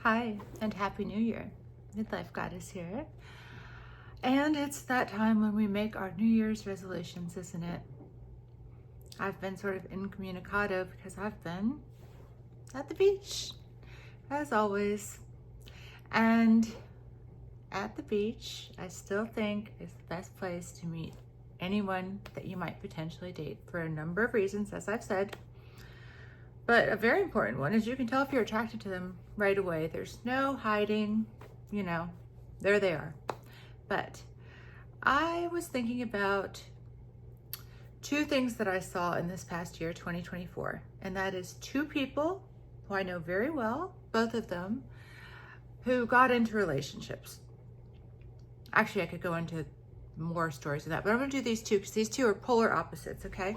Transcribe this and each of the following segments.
Hi, and Happy New Year. Midlife Goddess here. And it's that time when we make our New Year's resolutions, isn't it? I've been sort of incommunicado because I've been at the beach, as always. And at the beach, I still think is the best place to meet anyone that you might potentially date for a number of reasons, as I've said. But a very important one is you can tell if you're attracted to them right away. There's no hiding, there they are. But I was thinking about two things that I saw in this past year, 2024, and that is two people who I know very well, both of them, who got into relationships. Actually, I could go into more stories of that, but I'm going to do these two because these two are polar opposites, okay?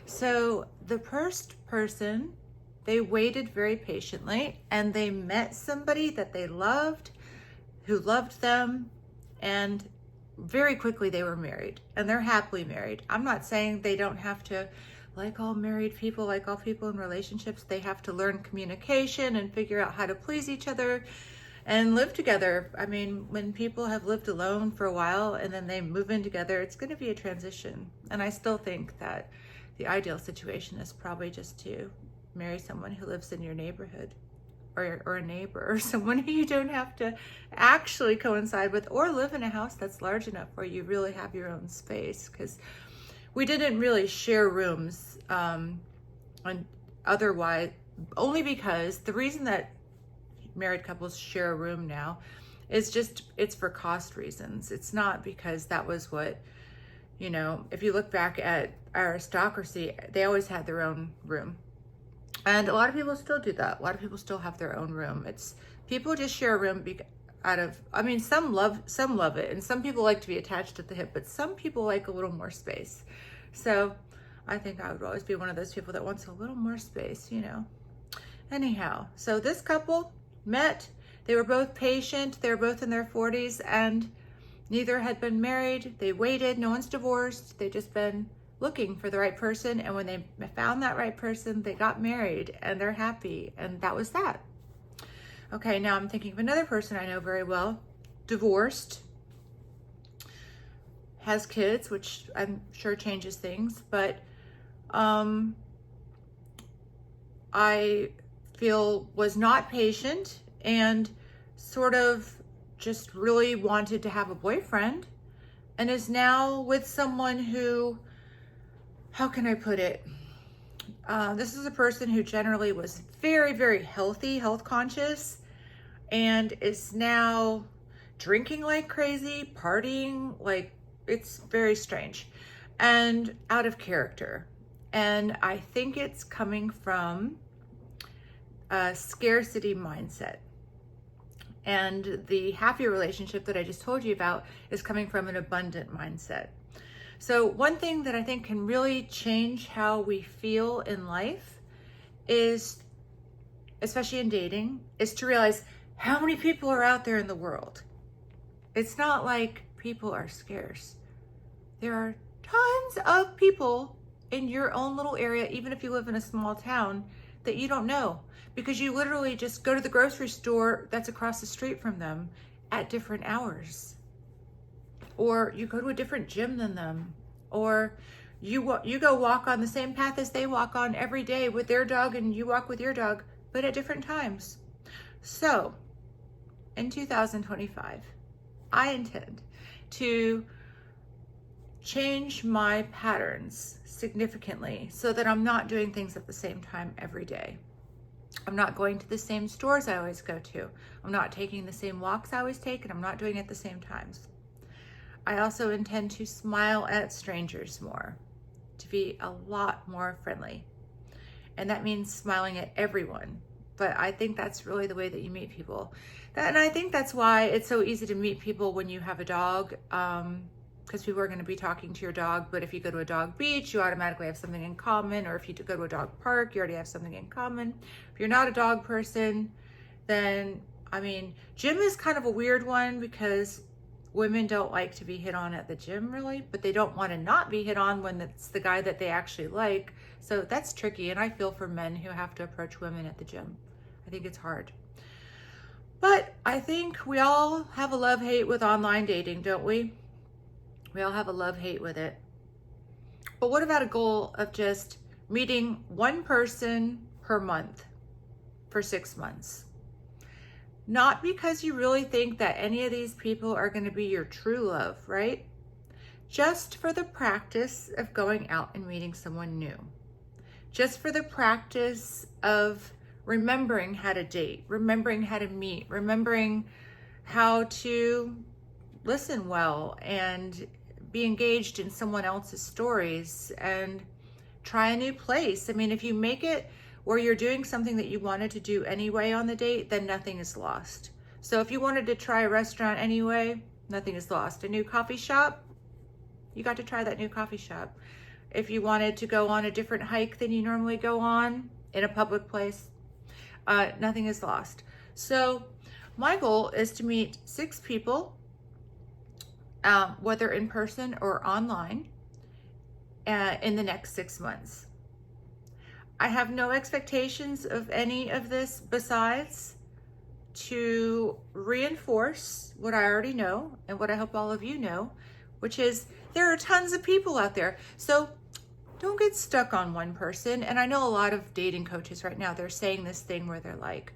So the first person, they waited very patiently and they met somebody that they loved, who loved them, and very quickly they were married and they're happily married. I'm not saying they don't have to, like all married people, like all people in relationships, they have to learn communication and figure out how to please each other and live together. I mean, when people have lived alone for a while and then they move in together, it's going to be a transition. And I still think that the ideal situation is probably just to marry someone who lives in your neighborhood or a neighbor or someone who you don't have to actually coincide with, or live in a house that's large enough where you really have your own space. Because we didn't really share rooms and otherwise, only because the reason that married couples share a room now is just, it's for cost reasons. It's not because that was what, if you look back at aristocracy, they always had their own room. And a lot of people still do that. A lot of people still have their own room. It's people just share a room some love it, and some people like to be attached at the hip, but some people like a little more space. So I think I would always be one of those people that wants a little more space, Anyhow, so this couple met, they were both patient, they were both in their 40s, and neither had been married. They waited, no one's divorced, they've just been looking for the right person, and when they found that right person, they got married and they're happy, and that was that. Okay, now I'm thinking of another person I know very well, divorced, has kids, which I'm sure changes things, but I feel was not patient and sort of just really wanted to have a boyfriend, and is now with someone who, how can I put it? This is a person who generally was very, very healthy, health conscious, and is now drinking like crazy, partying like, it's very strange and out of character. And I think it's coming from a scarcity mindset. And the happy relationship that I just told you about is coming from an abundant mindset. So one thing that I think can really change how we feel in life is, especially in dating, is to realize how many people are out there in the world. It's not like people are scarce. There are tons of people in your own little area, even if you live in a small town, that you don't know, because you literally just go to the grocery store that's across the street from them at different hours. Or you go to a different gym than them, or you go walk on the same path as they walk on every day with their dog, and you walk with your dog, but at different times. So in 2025, I intend to change my patterns significantly so that I'm not doing things at the same time every day. I'm not going to the same stores I always go to. I'm not taking the same walks I always take, and I'm not doing it at the same times. I also intend to smile at strangers more, to be a lot more friendly. And that means smiling at everyone. But I think that's really the way that you meet people. And I think that's why it's so easy to meet people when you have a dog, because people are going to be talking to your dog. But if you go to a dog beach, you automatically have something in common. Or if you go to a dog park, you already have something in common. If you're not a dog person, then, gym is kind of a weird one, because women don't like to be hit on at the gym really, but they don't want to not be hit on when it's the guy that they actually like. So that's tricky. And I feel for men who have to approach women at the gym. I think it's hard. But I think we all have a love-hate with online dating, don't we? We all have a love-hate with it. But what about a goal of just meeting one person per month for 6 months? Not because you really think that any of these people are going to be your true love, right? Just for the practice of going out and meeting someone new. Just for the practice of remembering how to date, remembering how to meet, remembering how to listen well and be engaged in someone else's stories and try a new place. I mean, if you make it where you're doing something that you wanted to do anyway on the date, then nothing is lost. So if you wanted to try a restaurant anyway, nothing is lost. A new coffee shop, you got to try that new coffee shop. If you wanted to go on a different hike than you normally go on in a public place, nothing is lost. So my goal is to meet 6 people, whether in person or online, in the next 6 months. I have no expectations of any of this besides to reinforce what I already know and what I hope all of you know, which is there are tons of people out there. So don't get stuck on one person. And I know a lot of dating coaches right now, they're saying this thing where they're like,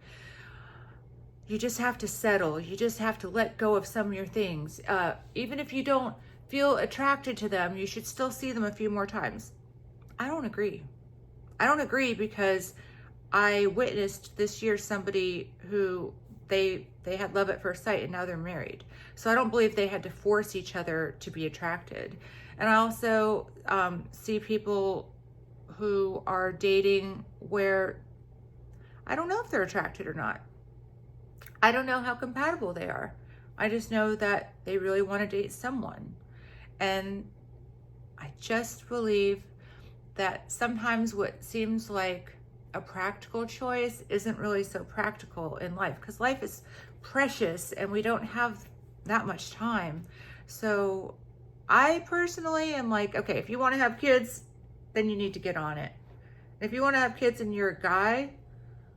you just have to settle. You just have to let go of some of your things. Even if you don't feel attracted to them, you should still see them a few more times. I don't agree. I don't agree because I witnessed this year somebody who they had love at first sight and now they're married. So I don't believe they had to force each other to be attracted. And I also see people who are dating where I don't know if they're attracted or not. I don't know how compatible they are. I just know that they really want to date someone. And I just believe that sometimes what seems like a practical choice isn't really so practical in life, because life is precious and we don't have that much time. So I personally am like, okay, if you want to have kids, then you need to get on it. If you want to have kids and you're a guy,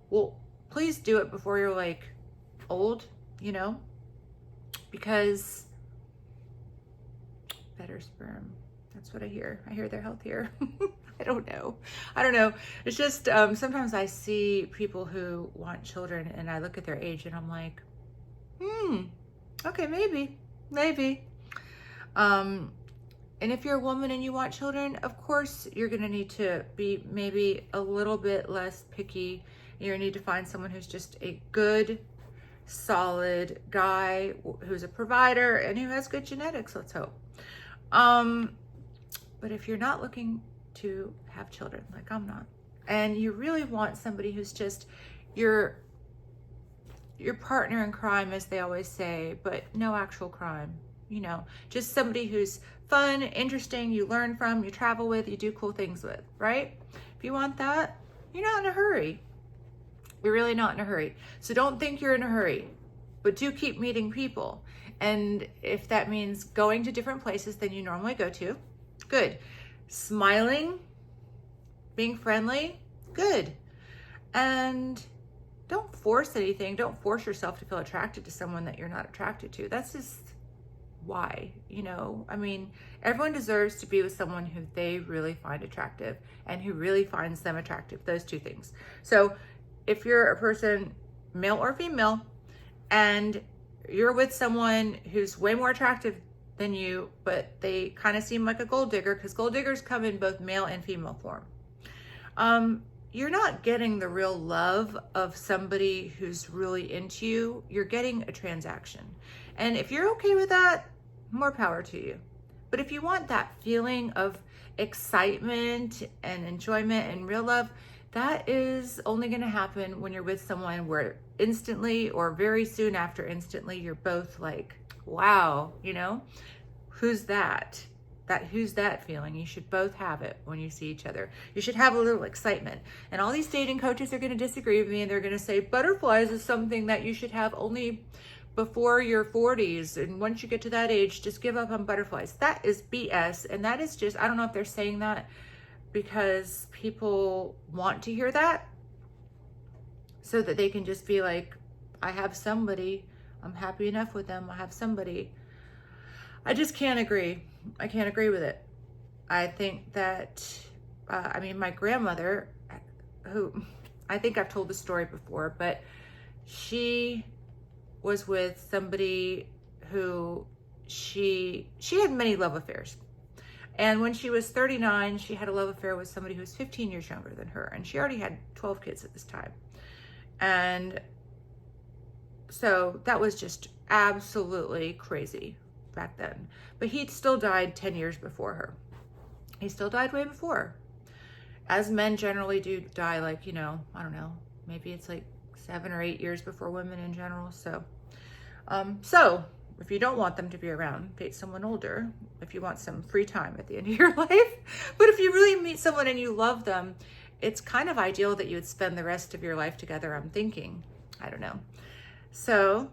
well, please do it before you're like old, you know, because better sperm. That's what I hear. I hear they're healthier. I don't know. It's just sometimes I see people who want children and I look at their age and I'm like, okay, maybe. And if you're a woman and you want children, of course, you're going to need to be maybe a little bit less picky. You're going to need to find someone who's just a good, solid guy who's a provider and who has good genetics, let's hope. But if you're not looking to have children, like I'm not, and you really want somebody who's just your partner in crime, as they always say, but no actual crime, you know, just somebody who's fun, interesting, you learn from, you travel with, you do cool things with, right? If you want that, you're not in a hurry. You're really not in a hurry. So don't think you're in a hurry, but do keep meeting people. And if that means going to different places than you normally go to, good. Smiling, being friendly, good. And don't force anything. Don't force yourself to feel attracted to someone that you're not attracted to. That's just why, you know? I mean, everyone deserves to be with someone who they really find attractive and who really finds them attractive. Those two things. So if you're a person, male or female, and you're with someone who's way more attractive than you, but they kind of seem like a gold digger, because gold diggers come in both male and female form. You're not getting the real love of somebody who's really into you. You're getting a transaction. And if you're okay with that, more power to you. But if you want that feeling of excitement and enjoyment and real love, that is only going to happen when you're with someone where instantly or very soon after instantly, you're both like, wow, you know, who's that? Who's that feeling? You should both have it when you see each other. You should have a little excitement. And all these dating coaches are going to disagree with me, and they're going to say butterflies is something that you should have only before your 40s. And once you get to that age, just give up on butterflies. That is BS. And that is just, I don't know if they're saying that because people want to hear that so that they can just be like, I have somebody. I'm happy enough with them. I have somebody. I just can't agree. I can't agree with it. I think that, I mean, my grandmother, who I think I've told the story before, but she was with somebody who she had many love affairs. And when she was 39, she had a love affair with somebody who was 15 years younger than her. And she already had 12 kids at this time. And so that was just absolutely crazy back then. But he still died 10 years before her. He still died way before. As men generally do die, like, you know, I don't know, maybe it's like 7 or 8 years before women in general. So if you don't want them to be around, date someone older if you want some free time at the end of your life. But if you really meet someone and you love them, it's kind of ideal that you would spend the rest of your life together, I'm thinking. I don't know. So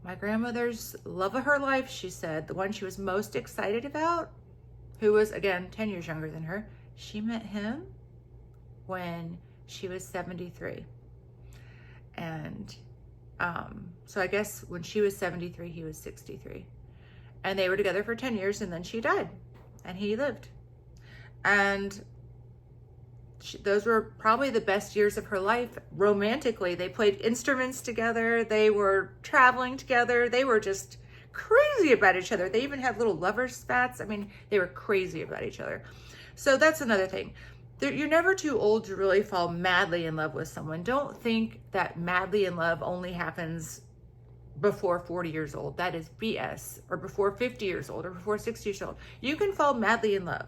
my grandmother's love of her life, she said, the one she was most excited about, who was, again, 10 years younger than her, she met him when she was 73. And so I guess when she was 73, he was 63. And they were together for 10 years, and then she died and he lived. And those were probably the best years of her life romantically. They played instruments together. They were traveling together. They were just crazy about each other. They even had little lover spats. I mean, they were crazy about each other. So that's another thing. You're never too old to really fall madly in love with someone. Don't think that madly in love only happens before 40 years old. That is BS. Or before 50 years old, or before 60 years old. You can fall madly in love.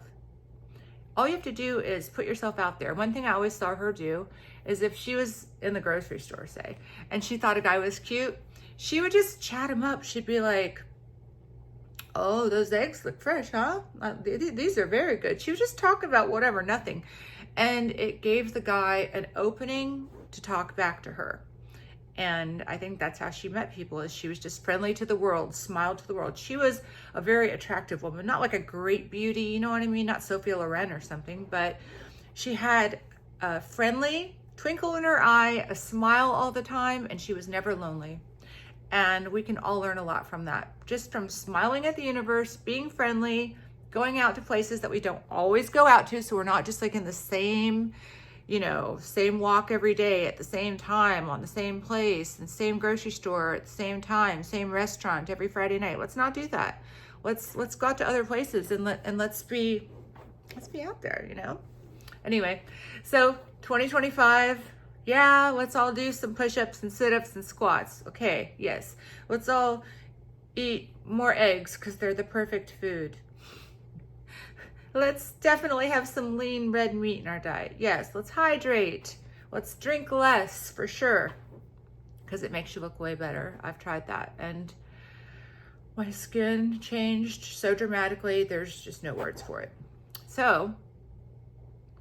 All you have to do is put yourself out there. One thing I always saw her do is if she was in the grocery store, say, and she thought a guy was cute, she would just chat him up. She'd be like, oh, those eggs look fresh, huh? These are very good. She was just talking about whatever, nothing. And it gave the guy an opening to talk back to her. And I think that's how she met people, is she was just friendly to the world, smiled to the world. She was a very attractive woman, not like a great beauty, you know what I mean? Not Sophia Loren or something, but she had a friendly twinkle in her eye, a smile all the time, and she was never lonely. And we can all learn a lot from that. Just from smiling at the universe, being friendly, going out to places that we don't always go out to. So we're not just like in the same, you know, same walk every day at the same time, on the same place, and same grocery store at the same time, same restaurant every Friday night. Let's not do that. Let's go out to other places and let's be out there, you know? Anyway, so 2025, yeah, let's all do some push-ups and sit-ups and squats. Okay, yes. Let's all eat more eggs because they're the perfect food. Let's definitely have some lean red meat in our diet. Yes, let's hydrate. Let's drink less for sure because it makes you look way better. I've tried that and my skin changed so dramatically. There's just no words for it. So,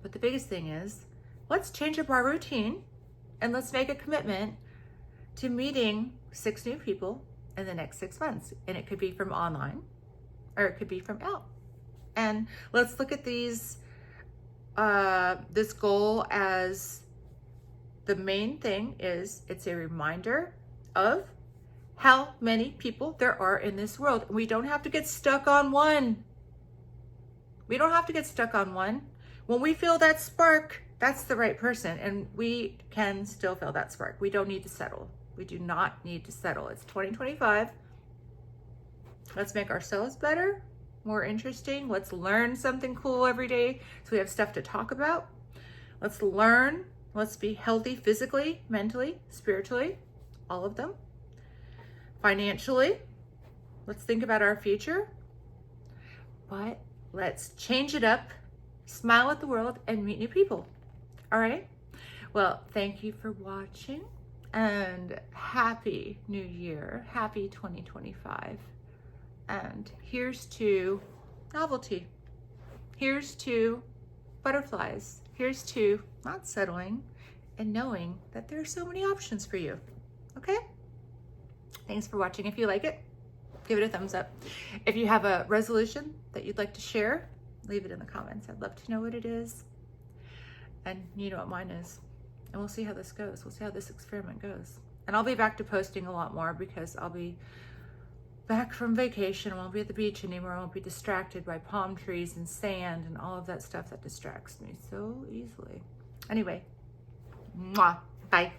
but the biggest thing is, let's change up our routine and let's make a commitment to meeting 6 new people in the next 6 months. And it could be from online or it could be from out. And let's look at these, this goal as the main thing is it's a reminder of how many people there are in this world. We don't have to get stuck on one. We don't have to get stuck on one. When we feel that spark, that's the right person. And we can still feel that spark. We don't need to settle. We do not need to settle. It's 2025. Let's make ourselves better, more interesting. Let's learn something cool every day so we have stuff to talk about. Let's learn. Let's be healthy physically, mentally, spiritually, all of them. Financially, let's think about our future. But let's change it up, smile at the world, and meet new people. All right? Well, thank you for watching, and Happy New Year. Happy 2025. And here's to novelty. Here's to butterflies. Here's to not settling and knowing that there are so many options for you. Okay? Thanks for watching. If you like it, give it a thumbs up. If you have a resolution that you'd like to share, leave it in the comments. I'd love to know what it is. And you know what mine is. And we'll see how this goes. We'll see how this experiment goes. And I'll be back to posting a lot more because I'll be back from vacation. I won't be at the beach anymore. I won't be distracted by palm trees and sand and all of that stuff that distracts me so easily. Anyway, mwah, bye.